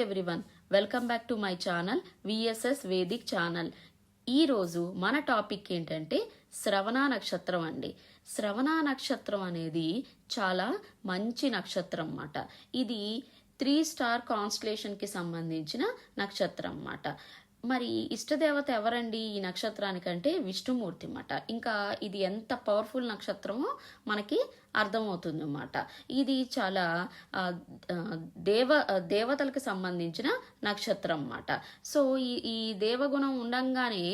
Everyone, welcome back to my channel VSS Vedic channel. ఈరోజు మన topic ఏంటంటే శ్రవణ నక్షత్రం అండి. శ్రవణ నక్షత్రం అనేది చాలా మంచి నక్షత్రం అన్నమాట. ఇది 3 స్టార్ కాన్స్టలేషన్కి సంబంధించిన నక్షత్రం అన్నమాట. మరి ఇష్టదేవత ఎవరండి ఈ నక్షత్రానికంటే విష్ణుమూర్తి అన్నమాట. ఇంకా ఇది ఎంత పవర్ఫుల్ నక్షత్రమో మనకి అర్థమవుతుంది అన్నమాట. ఇది చాలా దేవతలకు సంబంధించిన నక్షత్రం అన్నమాట. సో ఈ దేవగుణం ఉండంగానే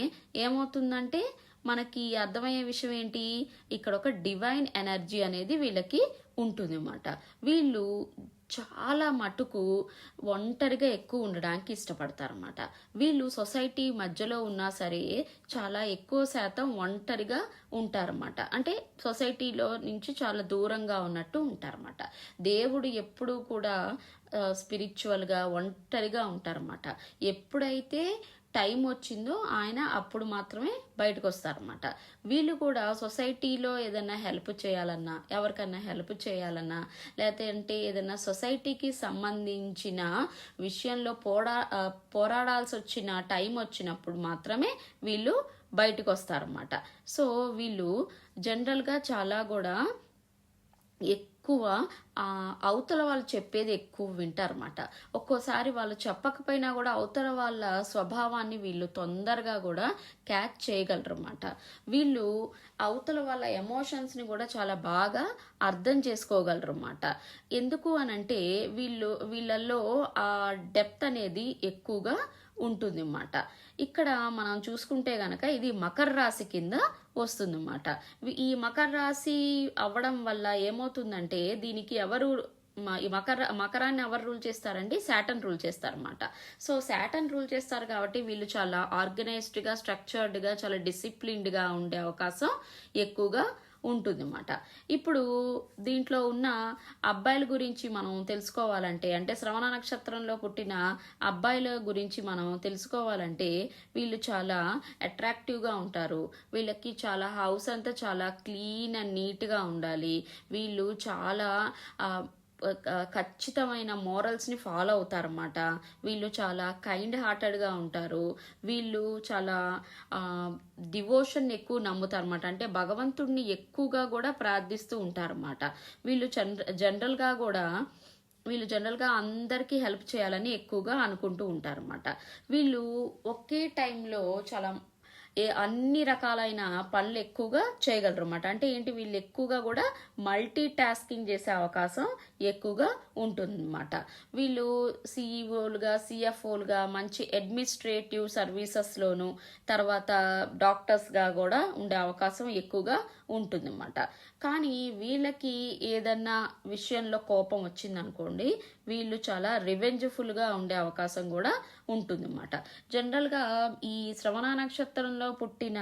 ఏమవుతుందంటే మనకి అర్థమయ్యే విషయం ఏంటి, ఇక్కడ ఒక డివైన్ ఎనర్జీ అనేది వీళ్ళకి ఉంటుంది అన్నమాట. వీళ్ళు చాలా మటుకు ఒంటరిగా ఎక్కువ ఉండడానికి ఇష్టపడతారన్నమాట. వీళ్ళు సొసైటీ మధ్యలో ఉన్నా సరే చాలా ఎక్కువ శాతం ఒంటరిగా ఉంటారన్నమాట. అంటే సొసైటీలో నుంచి చాలా దూరంగా ఉన్నట్టు ఉంటారన్నమాట. దేవుడు ఎప్పుడూ కూడా స్పిరిచువల్గా ఒంటరిగా ఉంటారన్నమాట. ఎప్పుడైతే టైం వచ్చిందో ఆయన అప్పుడు మాత్రమే బయటకు వస్తారన్నమాట. వీళ్ళు కూడా సొసైటీలో ఏదైనా హెల్ప్ చేయాలన్నా, ఎవరికన్నా హెల్ప్ చేయాలన్నా, లేదంటే ఏదైనా సొసైటీకి సంబంధించిన విషయంలో పోరాడాల్సి వచ్చిన టైం వచ్చినప్పుడు మాత్రమే వీళ్ళు బయటకు వస్తారన్నమాట. సో వీళ్ళు జనరల్గా చాలా కూడా ఎక్కువ అవతల వాళ్ళు చెప్పేది ఎక్కువ వింటారన్నమాట. ఒక్కోసారి వాళ్ళు చెప్పకపోయినా కూడా అవతల వాళ్ళ స్వభావాన్ని వీళ్ళు తొందరగా కూడా క్యాచ్ చేయగలరు అన్నమాట. వీళ్ళు అవతల వాళ్ళ ఎమోషన్స్ని కూడా చాలా బాగా అర్థం చేసుకోగలరు అన్నమాట. ఎందుకు అనంటే వీళ్ళల్లో ఆ డెప్త్ అనేది ఎక్కువగా ఉంటుంది అన్నమాట. ఇక్కడ మనం చూసుకుంటే గనక ఇది మకర రాశి కింద వస్తుంది అన్నమాట. ఈ మకర రాశి అవ్వడం వల్ల ఏమవుతుందంటే దీనికి ఈ మకరాన్ని ఎవరు రూల్ చేస్తారండి? శాటర్న్ రూల్ చేస్తారన్నమాట. సో శాటర్న్ రూల్ చేస్తారు కాబట్టి వీళ్ళు చాలా ఆర్గనైజ్డ్గా, స్ట్రక్చర్డ్గా, చాలా డిసిప్లిన్డ్గా ఉండే అవకాశం ఎక్కువగా ఉంటుంది అన్నమాట. ఇప్పుడు దీంట్లో ఉన్న అబ్బాయిల గురించి మనం తెలుసుకోవాలంటే, అంటే శ్రవణ నక్షత్రంలో పుట్టిన అబ్బాయిల గురించి మనం తెలుసుకోవాలంటే వీళ్ళు చాలా అట్రాక్టివ్గా ఉంటారు. వీళ్ళకి చాలా హౌస్ అంతా చాలా క్లీన్ అండ్ నీట్గా ఉండాలి. వీళ్ళు చాలా ఖచ్చితమైన మోరల్స్ని ఫాలో అవుతారన్నమాట. వీళ్ళు చాలా కైండ్ హార్టెడ్గా ఉంటారు. వీళ్ళు చాలా డివోషన్ ఎక్కువ నమ్ముతారన్నమాట. అంటే భగవంతుడిని ఎక్కువగా కూడా ప్రార్థిస్తూ ఉంటారన్నమాట. వీళ్ళు జనరల్గా అందరికీ హెల్ప్ చేయాలని ఎక్కువగా అనుకుంటూ ఉంటారన్నమాట. వీళ్ళు ఒకే టైంలో చాలా అన్ని రకాలైన పనులు ఎక్కువగా చేయగలరు అన్నమాట. అంటే ఏంటి, వీళ్ళు ఎక్కువగా కూడా మల్టీ టాస్కింగ్ చేసే అవకాశం ఎక్కువగా ఉంటుందన్నమాట. వీళ్ళు సిఇఓలుగా, సిఎఫ్ఓలుగా, మంచి అడ్మినిస్ట్రేటివ్ సర్వీసెస్లోను, తర్వాత డాక్టర్స్గా కూడా ఉండే అవకాశం ఎక్కువగా ఉంటుందన్నమాట. కానీ వీళ్ళకి ఏదన్నా విషయంలో కోపం వచ్చిందనుకోండి, వీళ్ళు చాలా రివెంజ్ఫుల్గా ఉండే అవకాశం కూడా ఉంటుందన్నమాట. జనరల్గా ఈ శ్రవణ నక్షత్రంలో పుట్టిన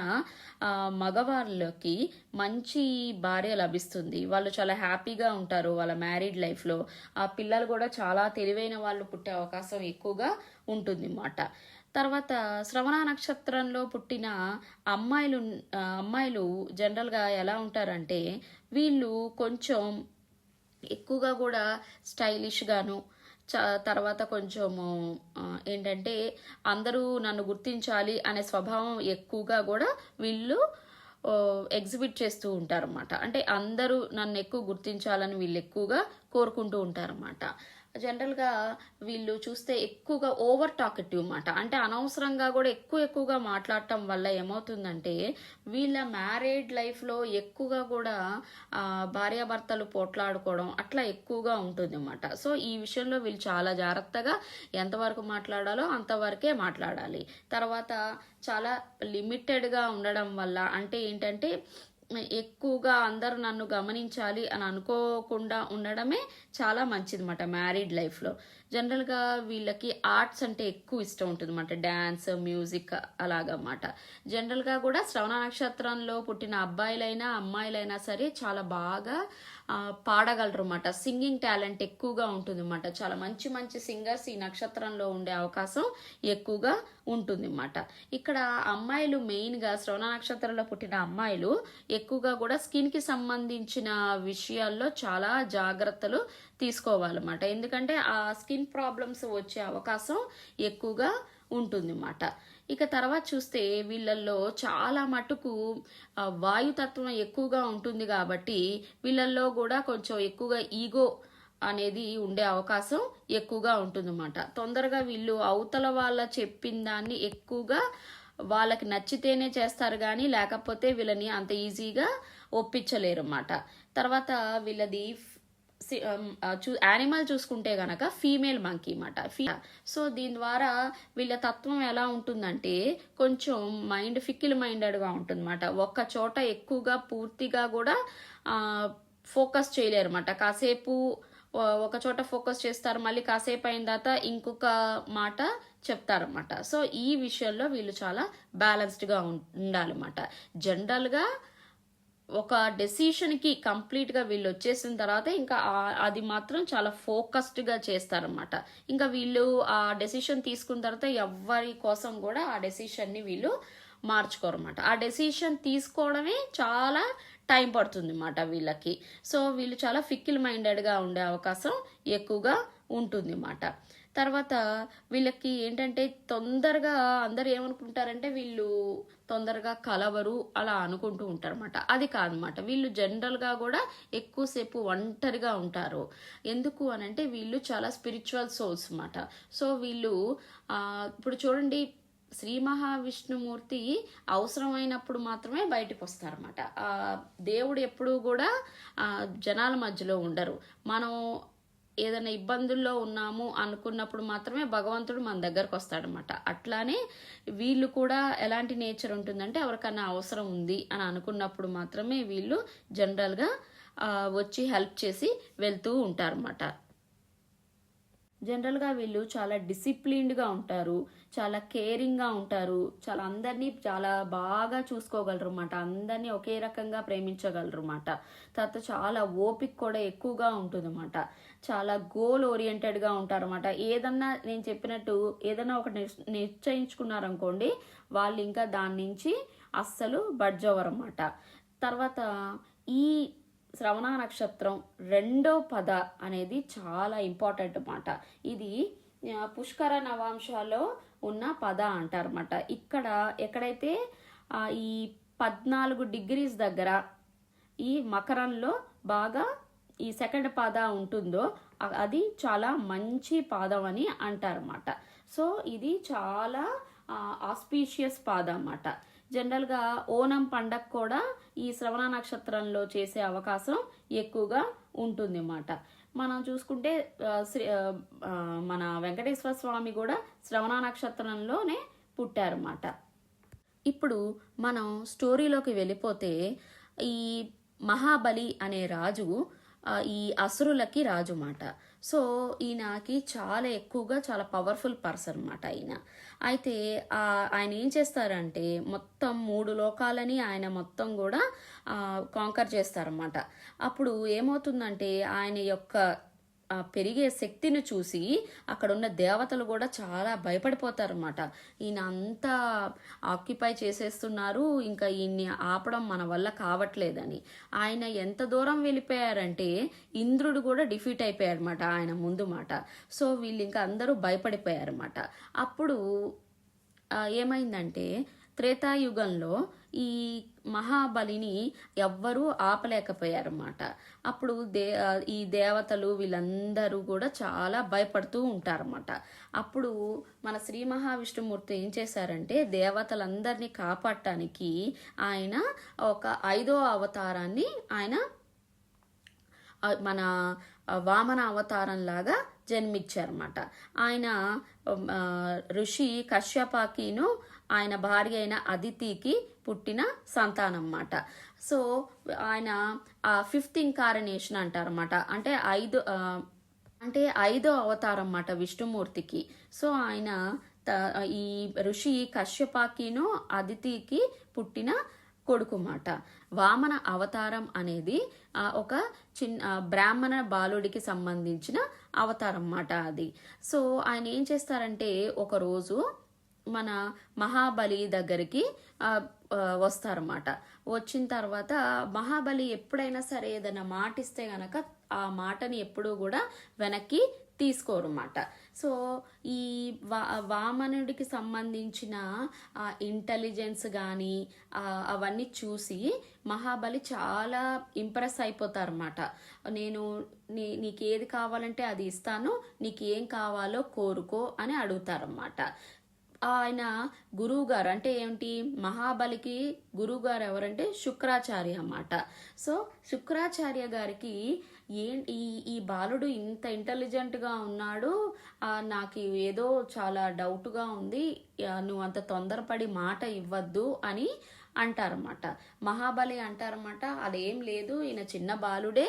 మగవాళ్ళకి మంచి భార్య లభిస్తుంది. వాళ్ళు చాలా హ్యాపీగా ఉంటారు వాళ్ళ మ్యారీడ్ లైఫ్లో. ఆ పిల్లలు కూడా చాలా తెలివైన వాళ్ళు పుట్టే అవకాశం ఎక్కువగా ఉంటుంది అన్నమాట. తర్వాత శ్రవణ నక్షత్రంలో పుట్టిన అమ్మాయిలు జనరల్గా ఎలా ఉంటారంటే వీళ్ళు కొంచెం ఎక్కువగా కూడా స్టైలిష్గాను, తర్వాత కొంచెము ఏంటంటే అందరూ నన్ను గుర్తించాలి అనే స్వభావం ఎక్కువగా కూడా వీళ్ళు ఎగ్జిబిట్ చేస్తూ ఉంటారన్నమాట. అంటే అందరూ నన్ను ఎక్కువ గుర్తించాలని వీళ్ళు ఎక్కువగా కోరుకుంటూ ఉంటారన్నమాట. జనరల్గా వీళ్ళు చూస్తే ఎక్కువగా ఓవర్ టాకెటివ్ అన్నమాట. అంటే అనవసరంగా కూడా ఎక్కువగా మాట్లాడటం వల్ల ఏమవుతుందంటే వీళ్ళ మ్యారేడ్ లైఫ్లో ఎక్కువగా కూడా భార్యాభర్తలు పోట్లాడుకోవడం అట్లా ఎక్కువగా ఉంటుంది అన్నమాట. సో ఈ విషయంలో వీళ్ళు చాలా జాగ్రత్తగా ఎంతవరకు మాట్లాడాలో అంతవరకే మాట్లాడాలి. తర్వాత చాలా లిమిటెడ్గా ఉండడం వల్ల అంటే ఏంటంటే ఎక్కువగా అందరూ నన్ను గమనించాలి అని అనుకోకుండా ఉండడమే చాలా మంచిది అన్నమాట మ్యారీడ్ లైఫ్లో. జనరల్గా వీళ్ళకి ఆర్ట్స్ అంటే ఎక్కువ ఇష్టం ఉంటుంది అన్నమాట. డ్యాన్స్, మ్యూజిక్ అలాగన్నమాట. జనరల్గా కూడా శ్రవణ నక్షత్రంలో పుట్టిన అబ్బాయిలైనా అమ్మాయిలైనా సరే చాలా బాగా పాడగలరు అన్నమాట. సింగింగ్ టాలెంట్ ఎక్కువగా ఉంటుంది అన్నమాట. చాలా మంచి మంచి సింగర్స్ ఈ నక్షత్రంలో ఉండే అవకాశం ఎక్కువగా ఉంటుంది అన్నమాట. ఇక్కడ అమ్మాయిలు మెయిన్గా శ్రవణ నక్షత్రంలో పుట్టిన అమ్మాయిలు ఎక్కువగా కూడా స్కిన్కి సంబంధించిన విషయాల్లో చాలా జాగ్రత్తలు తీసుకోవాలన్నమాట. ఎందుకంటే ఆ స్కిన్ ప్రాబ్లమ్స్ వచ్చే అవకాశం ఎక్కువగా ఉంటుందన్నమాట. ఇక తర్వాత చూస్తే వీళ్ళల్లో చాలా మటుకు వాయుతత్వం ఎక్కువగా ఉంటుంది కాబట్టి వీళ్ళల్లో కూడా కొంచెం ఎక్కువగా ఈగో అనేది ఉండే అవకాశం ఎక్కువగా ఉంటుందన్నమాట. తొందరగా వీళ్ళు అవతల వాళ్ళ చెప్పిన దాన్ని ఎక్కువగా వాళ్ళకి నచ్చితేనే చేస్తారు కానీ లేకపోతే వీళ్ళని అంత ఈజీగా ఒప్పించలేరు అన్నమాట. తర్వాత వీళ్ళది యానిమల్ చూసుకుంటే గనక ఫీమేల్ మంకీ అన్నమాట. సో దీని ద్వారా వీళ్ళ తత్వం ఎలా ఉంటుందంటే కొంచెం ఫిక్కిల్ మైండెడ్గా ఉంటుందన్నమాట. ఒక్క చోట ఎక్కువగా పూర్తిగా కూడా ఫోకస్ చేయలేరు అన్నమాట. కాసేపు ఒక చోట ఫోకస్ చేస్తారు, మళ్ళీ కాసేపు అయిన తర్వాత ఇంకొక మాట చెప్తారన్నమాట. సో ఈ విషయంలో వీళ్ళు చాలా బ్యాలెన్స్డ్గా ఉండాలన్నమాట. జనరల్గా ఒక డెసిషన్కి కంప్లీట్గా వీళ్ళు వచ్చేసిన తర్వాత ఇంకా అది మాత్రం చాలా ఫోకస్డ్గా చేస్తారన్నమాట. ఇంకా వీళ్ళు ఆ డెసిషన్ తీసుకున్న తర్వాత ఎవరి కోసం కూడా ఆ డెసిషన్ని వీళ్ళు మార్చుకోరన్నమాట. ఆ డెసిషన్ తీసుకోవడమే చాలా టైం పడుతుంది అన్నమాట వీళ్ళకి. సో వీళ్ళు చాలా ఫిక్కిల్ మైండెడ్గా ఉండే అవకాశం ఎక్కువగా ఉంటుంది అన్నమాట. తర్వాత వీళ్ళకి ఏంటంటే తొందరగా అందరు ఏమనుకుంటారంటే వీళ్ళు తొందరగా కలవరు అలా అనుకుంటూ ఉంటారు అన్నమాట. అది కాదనమాట. వీళ్ళు జనరల్గా కూడా ఎక్కువసేపు ఒంటరిగా ఉంటారు. ఎందుకు అనంటే వీళ్ళు చాలా స్పిరిచువల్ సోల్స్ అన్నమాట. సో వీళ్ళు ఇప్పుడు చూడండి, శ్రీ మహావిష్ణుమూర్తి అవసరమైనప్పుడు మాత్రమే బయటకు వస్తారన్నమాట. దేవుడు ఎప్పుడూ కూడా జనాల మధ్యలో ఉండరు. మనం ఏదైనా ఇబ్బందుల్లో ఉన్నాము అనుకున్నప్పుడు మాత్రమే భగవంతుడు మన దగ్గరకు వస్తాడనమాట. అట్లానే వీళ్ళు కూడా ఎలాంటి నేచర్ ఉంటుందంటే ఎవరికైనా అవసరం ఉంది అని అనుకున్నప్పుడు మాత్రమే వీళ్ళు జనరల్గా వచ్చి హెల్ప్ చేసి వెళ్తూ ఉంటారన్నమాట. జనరల్గా వీళ్ళు చాలా డిసిప్లిన్డ్గా ఉంటారు, చాలా కేరింగ్గా ఉంటారు, చాలా అందరినీ చాలా బాగా చూసుకోగలరు అన్నమాట. అందరినీ ఒకే రకంగా ప్రేమించగలరు అన్నమాట. తర్వాత చాలా ఓపిక కూడా ఎక్కువగా ఉంటుందన్నమాట. చాలా గోల్ ఓరియంటెడ్గా ఉంటారన్నమాట. ఏదన్నా నేను చెప్పినట్టు ఏదన్నా ఒకటి నిశ్చయించుకున్నారనుకోండి, వాళ్ళు ఇంకా దాని నుంచి అస్సలు బడ్జవరు అన్నమాట. తర్వాత ఈ శ్రవణ నక్షత్రం 2వ పద అనేది చాలా ఇంపార్టెంట్ అన్నమాట. ఇది పుష్కర నవాంశాల్లో ఉన్న పద అంటారన్నమాట. ఎక్కడైతే ఈ 14 డిగ్రీస్ దగ్గర ఈ మకరంలో బాగా ఈ సెకండ్ పాద ఉంటుందో అది చాలా మంచి పాదం అని అంటారన్నమాట. సో ఇది చాలా ఆస్పీషియస్ పాద అన్నమాట. జనరల్గా ఓనం పండగ కూడా ఈ శ్రవణ నక్షత్రంలో చేసే అవకాశం ఎక్కువగా ఉంటుంది అన్నమాట. మనం చూసుకుంటే మన వెంకటేశ్వర స్వామి కూడా శ్రవణ నక్షత్రంలోనే పుట్టారన్నమాట. ఇప్పుడు మనం స్టోరీలోకి వెళ్ళిపోతే ఈ మహాబలి అనే రాజు ఈ అసురులకి రాజు మాట. సో ఈయనకి చాలా ఎక్కువగా చాలా పవర్ఫుల్ పర్సన్ అన్నమాట ఆయన. అయితే ఆయన ఏం చేస్తారంటే మొత్తం 3 లోకాలని ఆయన మొత్తం కూడా కాంకర్ చేస్తారన్నమాట. అప్పుడు ఏమవుతుందంటే ఆయన యొక్క పెరిగే శక్తిని చూసి అక్కడ ఉన్న దేవతలు కూడా చాలా భయపడిపోతారన్నమాట. ఈయన అంతా ఆక్యుపై చేసేస్తున్నారు, ఇంకా ఈయన్ని ఆపడం మన వల్ల కావట్లేదని. ఆయన ఎంత దూరం వెళ్ళిపోయారంటే ఇంద్రుడు కూడా డిఫీట్ అయిపోయారన్నమాట ఆయన ముందు మాట. సో వీళ్ళు ఇంకా అందరూ భయపడిపోయారన్నమాట. అప్పుడు ఏమైందంటే త్రేతాయుగంలో ఈ మహాబలిని ఎవ్వరూ ఆపలేకపోయారన్నమాట. అప్పుడు ఈ దేవతలు వీళ్ళందరూ కూడా చాలా భయపడుతూ ఉంటారన్నమాట. అప్పుడు మన శ్రీ మహావిష్ణుమూర్తి ఏం చేశారంటే దేవతలందరినీ కాపాడటానికి ఆయన ఒక 5వ అవతారాన్ని ఆయన మన వామన అవతారం లాగా జన్మించారన్నమాట. ఆయన ఋషి కశ్యపకిను ఆయన భార్య అయిన అదితికి పుట్టిన సంతానం అన్నమాట. సో ఆయన 5th ఇన్కార్నేషన్ అంటారన్నమాట. అంటే 5వ అవతారం అన్నమాట విష్ణుమూర్తికి. సో ఆయన ఈ ఋషి కశ్యపకిను అదితికి పుట్టిన కొడుకు మాట. వామన అవతారం అనేది ఒక బ్రాహ్మణ బాలుడికి సంబంధించిన అవతారం మాట అది. సో ఆయన ఏం చేస్తారంటే ఒకరోజు మన మహాబలి దగ్గరికి వస్తారన్నమాట. వచ్చిన తర్వాత మహాబలి ఎప్పుడైనా సరే ఏదైనా మాట ఇస్తే గనక ఆ మాటని ఎప్పుడూ కూడా వెనక్కి తీసుకోరన్నమాట. సో ఈ వామనుడికి సంబంధించిన ఇంటెలిజెన్స్ కానీ అవన్నీ చూసి మహాబలి చాలా ఇంప్రెస్ అయిపోతారన్నమాట. నేను నీకు ఏది కావాలంటే అది ఇస్తాను, నీకు ఏం కావాలో కోరుకో అని అడుగుతారన్నమాట. ఆయన గురువు గారు అంటే ఏంటి, మహాబలికి గురువు గారు ఎవరంటే శుక్రాచార్య అన్నమాట. సో శుక్రాచార్య గారికి ఈ బాలుడు ఇంత ఇంటెలిజెంట్గా ఉన్నాడు, నాకు ఏదో చాలా డౌట్గా ఉంది, నువ్వు అంత తొందరపడి మాట ఇవ్వద్దు అని అంటారన్నమాట. మహాబలి అంటారన్నమాట, అదేం లేదు, ఈయన చిన్న బాలుడే,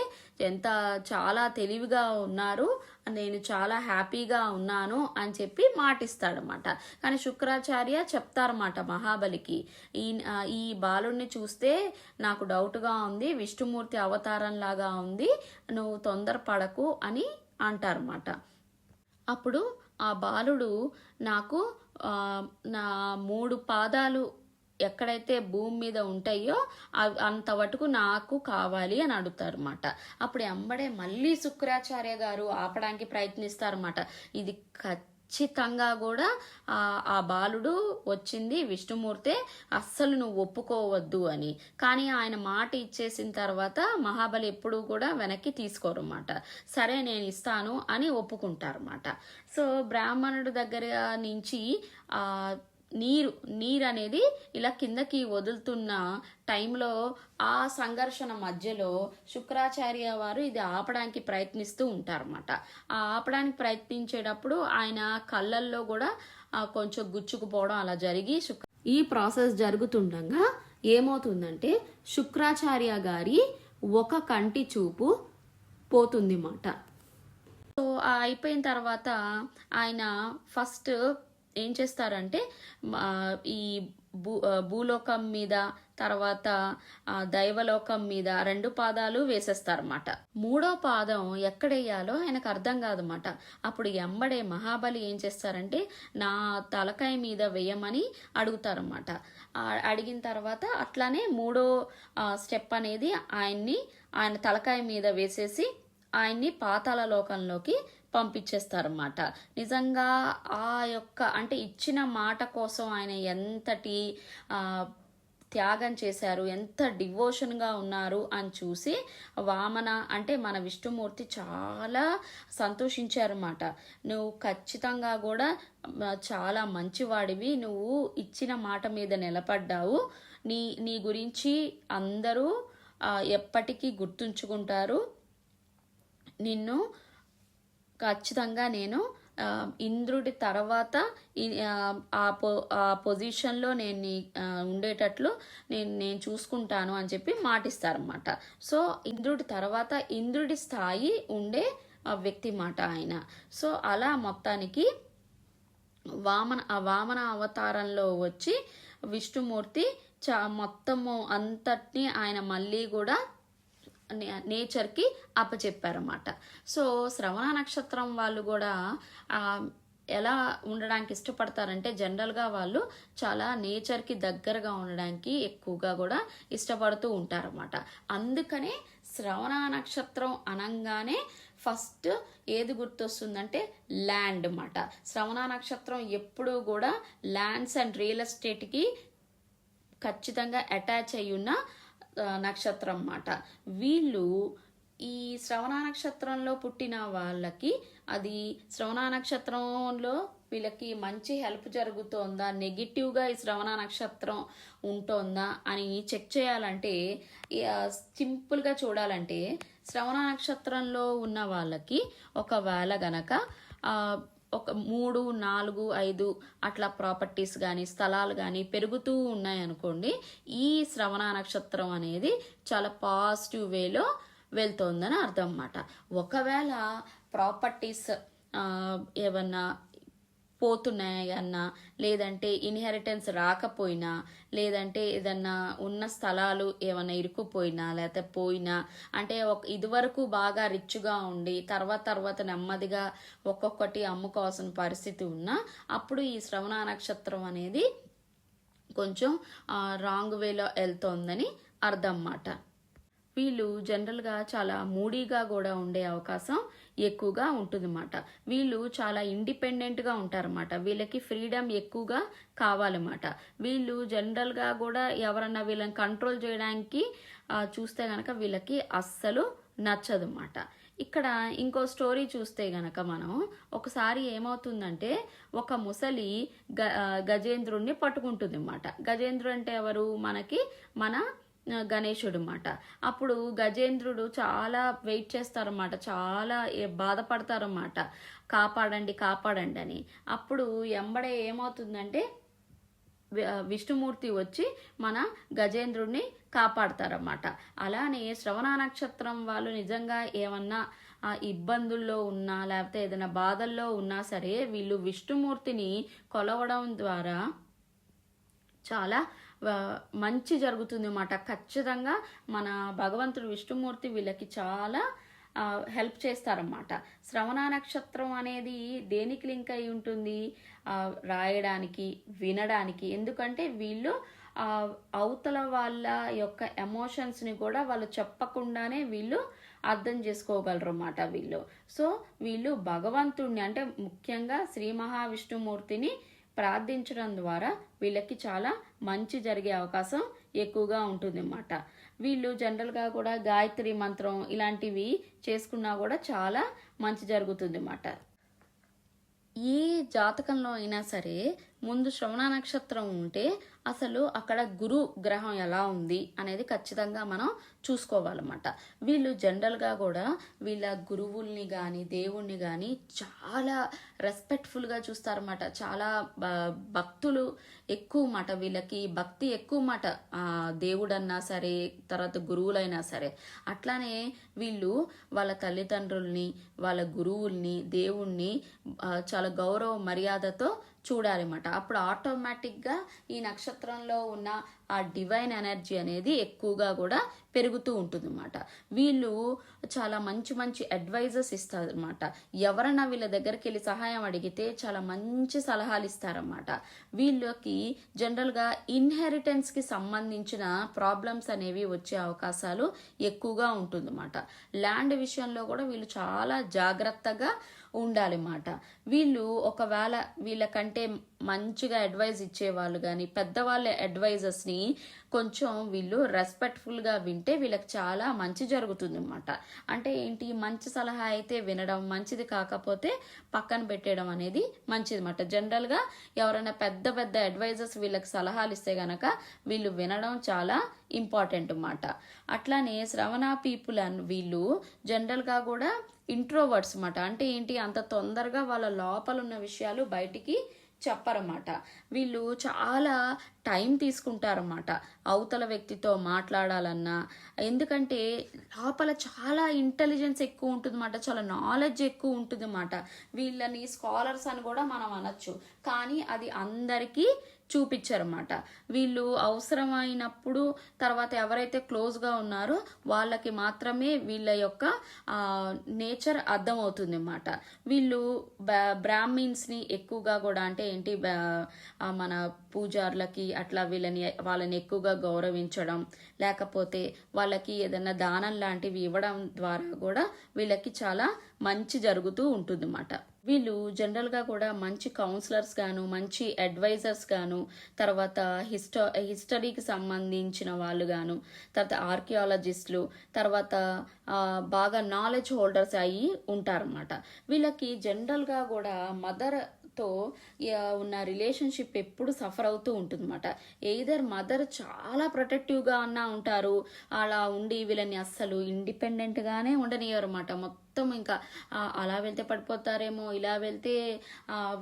చాలా తెలివిగా ఉన్నారు, నేను చాలా హ్యాపీగా ఉన్నాను అని చెప్పి మాటిస్తాడనమాట. కానీ శుక్రాచార్య చెప్తారన్నమాట మహాబలికి, ఈ బాలుడిని చూస్తే నాకు డౌట్గా ఉంది, విష్ణుమూర్తి అవతారం లాగా ఉంది, నువ్వు తొందరపడకు అని అంటారన్నమాట. అప్పుడు ఆ బాలుడు నాకు నా 3 పాదాలు ఎక్కడైతే భూమి మీద ఉంటాయో అంతవరకు నాకు కావాలి అని అడుగుతారన్నమాట. అప్పుడు ఎంబడే మళ్ళీ శుక్రాచార్య గారు ఆపడానికి ప్రయత్నిస్తారన్నమాట. ఇది ఖచ్చితంగా కూడా ఆ బాలుడు వచ్చింది విష్ణుమూర్తే, అస్సలు నువ్వు ఒప్పుకోవద్దు అని. కానీ ఆయన మాట ఇచ్చేసిన తర్వాత మహాబలి ఎప్పుడూ కూడా వెనక్కి తీసుకోరన్నమాట. సరే నేను ఇస్తాను అని ఒప్పుకుంటారన్నమాట. సో బ్రాహ్మణుడి దగ్గర నుంచి నీరు అనేది ఇలా కిందకి వదులుతున్న టైంలో ఆ సంఘర్షణ మధ్యలో శుక్రాచార్య వారు ఇది ఆపడానికి ప్రయత్నిస్తూ ఉంటారన్నమాట. ఆ ఆపడానికి ప్రయత్నించేటప్పుడు ఆయన కళ్ళల్లో కూడా కొంచెం గుచ్చుకుపోవడం అలా జరిగి ఈ ప్రాసెస్ జరుగుతుండగా ఏమవుతుందంటే శుక్రాచార్య గారి ఒక కంటి చూపు పోతుంది మాట. సో అయిపోయిన తర్వాత ఆయన ఫస్ట్ ఏం చేస్తారంటే ఈ భూలోకం మీద తర్వాత దైవలోకం మీద 2 పాదాలు వేసేస్తారన్నమాట. 3వ పాదం ఎక్కడేయాలో ఆయనకు అర్థం కాదన్నమాట. అప్పుడు ఎంబడే మహాబలి ఏం చేస్తారంటే నా తలకాయ మీద వేయమని అడుగుతారన్నమాట. అడిగిన తర్వాత అట్లానే 3వ స్టెప్ అనేది ఆయన తలకాయ మీద వేసేసి ఆయన్ని పాతాళ లోకంలోకి పంపించేస్తారన్నమాట. నిజంగా ఆ యొక్క అంటే ఇచ్చిన మాట కోసం ఆయన ఎంతటి త్యాగం చేశారు, ఎంత డివోషన్గా ఉన్నారు అని చూసి వామన అంటే మన విష్ణుమూర్తి చాలా సంతోషించారన్నమాట. నువ్వు ఖచ్చితంగా కూడా చాలా మంచివాడివి, నువ్వు ఇచ్చిన మాట మీద నిలబడ్డావు, నీ గురించి అందరూ ఎప్పటికీ గుర్తుంచుకుంటారు, నిన్ను ఖచ్చితంగా నేను ఇంద్రుడి తర్వాత ఆ పొజిషన్లో నేను ఉండేటట్లు నేను చూసుకుంటాను అని చెప్పి మాటిస్తారన్నమాట. సో ఇంద్రుడి తర్వాత ఇంద్రుడి స్థాయి ఉండే వ్యక్తి మాట ఆయన. సో అలా మొత్తానికి వామన అవతారంలో వచ్చి విష్ణుమూర్తి మొత్తము అంతటిని ఆయన మళ్ళీ కూడా నేచర్కి అప్పచెప్పారన్నమాట. సో శ్రవణ నక్షత్రం వాళ్ళు కూడా ఎలా ఉండడానికి ఇష్టపడతారంటే జనరల్గా వాళ్ళు చాలా నేచర్కి దగ్గరగా ఉండడానికి ఎక్కువగా కూడా ఇష్టపడుతూ ఉంటారన్నమాట. అందుకనే శ్రవణ నక్షత్రం అనగానే ఫస్ట్ ఏది గుర్తొస్తుందంటే ల్యాండ్ అన్నమాట. శ్రవణ నక్షత్రం ఎప్పుడూ కూడా ల్యాండ్స్ అండ్ రియల్ ఎస్టేట్కి ఖచ్చితంగా అటాచ్ అయి ఉన్న నక్షత్రం అన్నమాట. వీళ్ళు ఈ శ్రవణ నక్షత్రంలో పుట్టిన వాళ్ళకి అది శ్రవణ నక్షత్రంలో వీళ్ళకి మంచి హెల్ప్ జరుగుతోందా, నెగిటివ్గా ఈ శ్రవణ నక్షత్రం ఉంటుందా అని చెక్ చేయాలంటే సింపుల్గా చూడాలంటే శ్రవణ నక్షత్రంలో ఉన్న వాళ్ళకి ఒకవేళ గనక ఒక 3, 4, 5 అట్లా ప్రాపర్టీస్ కానీ స్థలాలు కానీ పెరుగుతూ ఉన్నాయనుకోండి, ఈ శ్రవణ నక్షత్రం అనేది చాలా పాజిటివ్ వేలో వెళ్తోందని అర్థం అన్నమాట. ఒకవేళ ప్రాపర్టీస్ ఏమన్నా పోతున్నాయన్నా, లేదంటే ఇన్హెరిటెన్స్ రాకపోయినా, లేదంటే ఏదన్నా ఉన్న స్థలాలు ఏమైనా ఇరుక్కుపోయినా లేకపోతే పోయినా, అంటే ఇదివరకు బాగా రిచ్గా ఉండి తర్వాత నెమ్మదిగా ఒక్కొక్కటి అమ్ముకోవాల్సిన పరిస్థితి ఉన్నా అప్పుడు ఈ శ్రవణ నక్షత్రం అనేది కొంచెం రాంగ్ వేలో వెళ్తోందని అర్థం అన్నమాట. వీళ్ళు జనరల్గా చాలా మూడీగా కూడా ఉండే అవకాశం ఎక్కువగా ఉంటుందన్నమాట. వీళ్ళు చాలా ఇండిపెండెంట్గా ఉంటారన్నమాట. వీళ్ళకి ఫ్రీడమ్ ఎక్కువగా కావాలన్నమాట. వీళ్ళు జనరల్గా కూడా ఎవరన్నా వీళ్ళని కంట్రోల్ చేయడానికి చూస్తే గనక వీళ్ళకి అస్సలు నచ్చదన్నమాట. ఇక్కడ ఇంకో స్టోరీ చూస్తే గనక మనం ఒకసారి ఏమవుతుందంటే ఒక ముసలి గజేంద్రుణ్ణి పట్టుకుంటుంది అన్నమాట. గజేంద్రుడు అంటే ఎవరు? మన గణేశుడు అన్నమాట. అప్పుడు గజేంద్రుడు చాలా వెయిట్ చేస్తారన్నమాట, చాలా బాధపడతారన్నమాట, కాపాడండి అని. అప్పుడు ఎంబడే ఏమవుతుందంటే విష్ణుమూర్తి వచ్చి మన గజేంద్రుడిని కాపాడతారన్నమాట. అలానే శ్రవణ నక్షత్రం వాళ్ళు నిజంగా ఏమన్నా ఇబ్బందుల్లో ఉన్నా లేకపోతే ఏదైనా బాధల్లో ఉన్నా సరే వీళ్ళు విష్ణుమూర్తిని కొలవడం ద్వారా చాలా మంచి జరుగుతుంది అన్నమాట. ఖచ్చితంగా మన భగవంతుడు విష్ణుమూర్తి వీళ్ళకి చాలా హెల్ప్ చేస్తారన్నమాట. శ్రవణ నక్షత్రం అనేది దేనికి లింక్ అయి ఉంటుంది? రాయడానికి, వినడానికి. ఎందుకంటే వీళ్ళు అవతల వాళ్ళ యొక్క ఎమోషన్స్ని కూడా వాళ్ళు చెప్పకుండానే వీళ్ళు అర్థం చేసుకోగలరు అన్నమాట వీళ్ళు. సో వీళ్ళు భగవంతుడిని అంటే ముఖ్యంగా శ్రీ మహావిష్ణుమూర్తిని ప్రార్థించడం ద్వారా వీళ్ళకి చాలా మంచి జరిగే అవకాశం ఎక్కువగా ఉంటుంది అన్నమాట. వీళ్ళు జనరల్గా కూడా గాయత్రి మంత్రం ఇలాంటివి చేసుకున్నా కూడా చాలా మంచి జరుగుతుంది అన్నమాట. ఏ జాతకంలో అయినా సరే ముందు శ్రవణ నక్షత్రం ఉంటే అసలు అక్కడ గురు గ్రహం ఎలా ఉంది అనేది ఖచ్చితంగా మనం చూసుకోవాలన్నమాట. వీళ్ళు జనరల్గా కూడా వీళ్ళ గురువుల్ని కానీ దేవుణ్ణి కానీ చాలా రెస్పెక్ట్ఫుల్గా చూస్తారన్నమాట. చాలా భక్తులు ఎక్కువ మాట, వీళ్ళకి భక్తి ఎక్కువ మాట, దేవుడన్నా సరే తర్వాత గురువులైనా సరే. అట్లానే వీళ్ళు వాళ్ళ తల్లిదండ్రుల్ని, వాళ్ళ గురువుల్ని, దేవుణ్ణి చాలా గౌరవ మర్యాదతో చూడాలన్నమాట. అప్పుడు ఆటోమేటిక్గా ఈ నక్షత్రంలో ఉన్న ఆ డివైన్ ఎనర్జీ అనేది ఎక్కువగా కూడా పెరుగుతూ ఉంటుంది అన్నమాట. వీళ్ళు చాలా మంచి అడ్వైజర్స్ ఇస్తారన్నమాట. ఎవరన్నా వీళ్ళ దగ్గరికి వెళ్ళి సహాయం అడిగితే చాలా మంచి సలహాలు ఇస్తారన్నమాట. వీళ్ళకి జనరల్గా ఇన్హెరిటెన్స్కి సంబంధించిన ప్రాబ్లమ్స్ అనేవి వచ్చే అవకాశాలు ఎక్కువగా ఉంటుందన్నమాట. ల్యాండ్ విషయంలో కూడా వీళ్ళు చాలా జాగ్రత్తగా ఉండాలన్నమాట. వీళ్ళు ఒకవేళ వీళ్ళకంటే మంచిగా అడ్వైజ్ ఇచ్చేవాళ్ళు కానీ పెద్దవాళ్ళ అడ్వైజర్స్ని కొంచెం వీళ్ళు రెస్పెక్ట్ఫుల్గా వింటే వీళ్ళకి చాలా మంచి జరుగుతుంది అన్నమాట. అంటే ఏంటి, మంచి సలహా అయితే వినడం మంచిది, కాకపోతే పక్కన పెట్టేయడం అనేది మంచిది అన్నమాట. జనరల్గా ఎవరైనా పెద్ద అడ్వైజర్స్ వీళ్ళకి సలహాలు ఇస్తే గనక వీళ్ళు వినడం చాలా ఇంపార్టెంట్ అన్నమాట. అట్లానే శ్రవణ పీపుల్ అని వీళ్ళు జనరల్గా కూడా ఇంట్రోవర్ట్స్ అన్నమాట. అంటే ఏంటి, అంత తొందరగా వాళ్ళ లోపల ఉన్న విషయాలు బయటికి చెప్పరన్నమాట. వీళ్ళు చాలా టైం తీసుకుంటారన్నమాట అవతల వ్యక్తితో మాట్లాడాలన్నా. ఎందుకంటే లోపల చాలా ఇంటెలిజెన్స్ ఎక్కువ ఉంటుందన్నమాట, చాలా నాలెడ్జ్ ఎక్కువ ఉంటుందన్నమాట. వీళ్ళని స్కాలర్స్ అని కూడా మనం అనొచ్చు, కానీ అది అందరికీ చూపించారన్నమాట. వీళ్ళు అవసరమైనప్పుడు తర్వాత ఎవరైతే క్లోజ్గా ఉన్నారో వాళ్ళకి మాత్రమే వీళ్ళ యొక్క నేచర్ అర్థమవుతుంది అన్నమాట. వీళ్ళు బ్రాహ్మిన్స్ని ఎక్కువగా కూడా, అంటే ఏంటి, మన పూజార్లకి అట్లా వాళ్ళని ఎక్కువగా గౌరవించడం, లేకపోతే వాళ్ళకి ఏదైనా దానం లాంటివి ఇవ్వడం ద్వారా కూడా వీళ్ళకి చాలా మంచి జరుగుతూ ఉంటుంది అన్నమాట. వీళ్ళు జనరల్గా కూడా మంచి కౌన్సిలర్స్ గాను, మంచి అడ్వైజర్స్ గాను, తర్వాత హిస్టరీకి సంబంధించిన వాళ్ళు గాను, తర్వాత ఆర్కియాలజిస్టులు, తర్వాత బాగా నాలెడ్జ్ హోల్డర్స్ అయ్యి ఉంటారన్నమాట. వీళ్ళకి జనరల్గా కూడా మదర్తో ఉన్న రిలేషన్షిప్ ఎప్పుడు సఫర్ అవుతూ ఉంటుందన్నమాట. ఎయిదర్ మదర్ చాలా ప్రొటెక్టివ్గా అన్నా ఉంటారు, అలా ఉండి వీళ్ళని అస్సలు ఇండిపెండెంట్గానే ఉండనివ్వరు అన్నమాట. మొత్తం ఇంకా అలా వెళ్తే పడిపోతారేమో, ఇలా వెళ్తే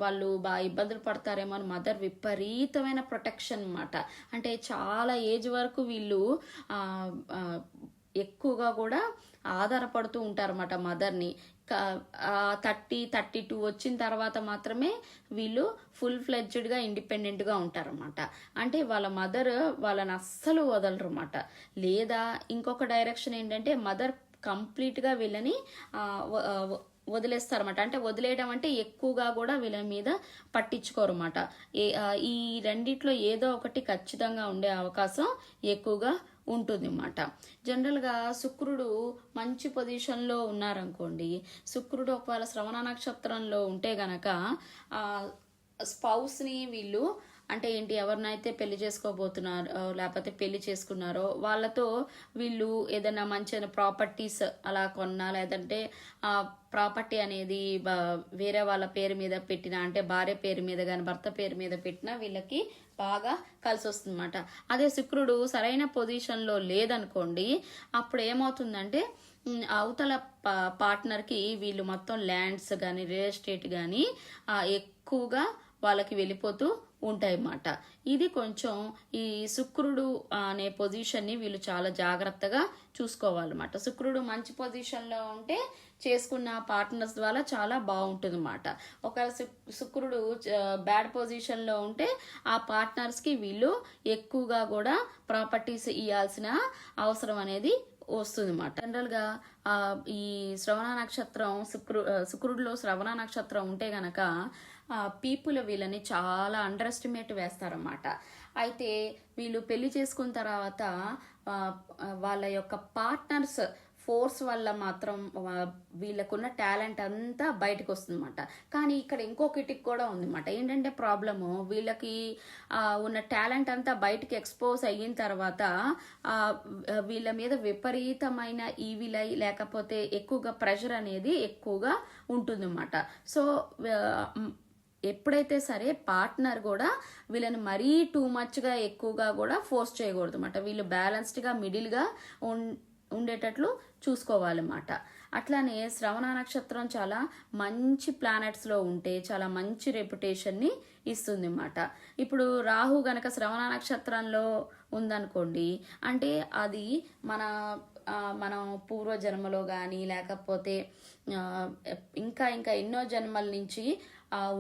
వాళ్ళు బాగా ఇబ్బందులు పడతారేమో అని మదర్ విపరీతమైన ప్రొటెక్షన్ అన్నమాట. అంటే చాలా ఏజ్ వరకు వీళ్ళు ఎక్కువగా కూడా ఆధారపడుతూ ఉంటారన్నమాట మదర్ని. 32 వచ్చిన తర్వాత మాత్రమే వీళ్ళు ఫుల్-ఫ్లెడ్జ్డ్గా ఇండిపెండెంట్గా ఉంటారన్నమాట. అంటే వాళ్ళ మదర్ వాళ్ళని అస్సలు వదలరు అన్నమాట. లేదా ఇంకొక డైరెక్షన్ ఏంటంటే మదర్ కంప్లీట్గా వీళ్ళని వదిలేస్తారన్నమాట. అంటే వదిలేయడం అంటే ఎక్కువగా కూడా వీళ్ళ మీద పట్టించుకోరు అన్నమాట. ఈ రెండిట్లో ఏదో ఒకటి ఖచ్చితంగా ఉండే అవకాశం ఎక్కువగా ఉంటుంది అన్నమాట. జనరల్గా శుక్రుడు మంచి పొజిషన్లో ఉన్నారనుకోండి, శుక్రుడు ఒకవేళ శ్రవణ నక్షత్రంలో ఉంటే గనక స్పౌస్ని వీళ్ళు అంటే ఏంటి, ఎవరినైతే పెళ్లి చేసుకోబోతున్నారో లేకపోతే పెళ్లి చేసుకున్నారో వాళ్ళతో వీళ్ళు ఏదైనా మంచి ప్రాపర్టీస్ అలా కొన్నా, లేదంటే ఆ ప్రాపర్టీ అనేది వేరే వాళ్ళ పేరు మీద పెట్టినా, అంటే భార్య పేరు మీద కానీ భర్త పేరు మీద పెట్టినా వీళ్ళకి బాగా కలిసి వస్తుంది అన్నమాట. అదే శుక్రుడు సరైన పొజిషన్లో లేదనుకోండి, అప్పుడు ఏమవుతుందంటే అవతల పార్ట్నర్కి వీళ్ళు మొత్తం ల్యాండ్స్ కానీ రియల్ ఎస్టేట్ కానీ ఎక్కువగా వాళ్ళకి వెళ్ళిపోతూ ఉంటాయి అన్నమాట. ఇది కొంచెం ఈ శుక్రుడు అనే పొజిషన్ని వీళ్ళు చాలా జాగ్రత్తగా చూసుకోవాలన్నమాట. శుక్రుడు మంచి పొజిషన్లో ఉంటే చేసుకున్న పార్ట్నర్స్ ద్వారా చాలా బాగుంటుంది అన్నమాట. ఒకవేళ శుక్రుడు బ్యాడ్ పొజిషన్లో ఉంటే ఆ పార్ట్నర్స్కి వీళ్ళు ఎక్కువగా కూడా ప్రాపర్టీస్ ఇవ్వాల్సిన అవసరం అనేది వస్తుంది అన్నమాట. జనరల్గా ఈ శ్రవణ నక్షత్రం శుక్రుడిలో శ్రవణ నక్షత్రం ఉంటే గనక పీపుల్ వీళ్ళని చాలా అండర్ ఎస్టిమేట్ వేస్తారన్నమాట. అయితే వీళ్ళు పెళ్లి చేసుకున్న తర్వాత వాళ్ళ యొక్క పార్ట్నర్స్ ఫోర్స్ వల్ల మాత్రం వీళ్ళకున్న టాలెంట్ అంతా బయటకు వస్తుందన్నమాట. కానీ ఇక్కడ ఇంకొకటి కూడా ఉందన్నమాట. ఏంటంటే ప్రాబ్లము, వీళ్ళకి ఉన్న టాలెంట్ అంతా బయటకు ఎక్స్పోజ్ అయిన తర్వాత వీళ్ళ మీద విపరీతమైన ఈవిలై లేకపోతే ఎక్కువగా ప్రెషర్ అనేది ఎక్కువగా ఉంటుందన్నమాట. సో ఎప్పుడైతే సరే పార్ట్నర్ కూడా వీళ్ళని మరీ టూ మచ్గా ఎక్కువగా కూడా ఫోర్స్ చేయకూడదు అన్నమాట. వీళ్ళు బ్యాలెన్స్డ్గా మిడిల్గా ఉండేటట్లు చూసుకోవాలన్నమాట. అట్లానే శ్రవణ నక్షత్రం చాలా మంచి ప్లానెట్స్లో ఉంటే చాలా మంచి రెప్యుటేషన్ని ఇస్తుంది అన్నమాట. ఇప్పుడు రాహు గనక శ్రవణ నక్షత్రంలో ఉందనుకోండి, అంటే అది మనం పూర్వజన్మలో కానీ లేకపోతే ఇంకా ఎన్నో జన్మల నుంచి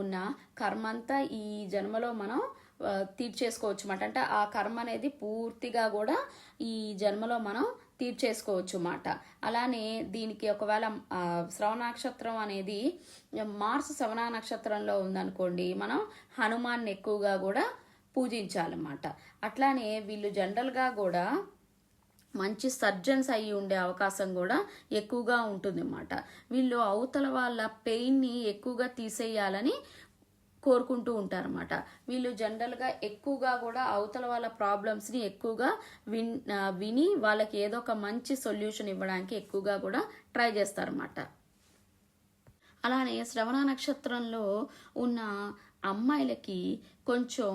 ఉన్న కర్మ అంతా ఈ జన్మలో మనం తీర్చేసుకోవచ్చు అన్నమాట. అంటే ఆ కర్మ అనేది పూర్తిగా కూడా ఈ జన్మలో మనం తీర్చేసుకోవచ్చు అన్నమాట. అలానే దీనికి ఒకవేళ శ్రవణ నక్షత్రం అనేది మార్స్ శ్రవణ నక్షత్రంలో ఉందనుకోండి, మనం హనుమాన్ని ఎక్కువగా కూడా పూజించాలన్నమాట. అట్లానే వీళ్ళు జనరల్గా కూడా మంచి సర్జన్స్ అయ్యి ఉండే అవకాశం కూడా ఎక్కువగా ఉంటుంది అన్నమాట. వీళ్ళు అవతల వాళ్ళ పెయిన్ని ఎక్కువగా తీసేయాలని కోరుకుంటూ ఉంటారన్నమాట. వీళ్ళు జనరల్గా ఎక్కువగా కూడా అవతల వాళ్ళ ప్రాబ్లమ్స్ని ఎక్కువగా విని వాళ్ళకి ఏదో ఒక మంచి సొల్యూషన్ ఇవ్వడానికి ఎక్కువగా కూడా ట్రై చేస్తారన్నమాట. అలానే శ్రవణ నక్షత్రంలో ఉన్న అమ్మాయిలకి కొంచెం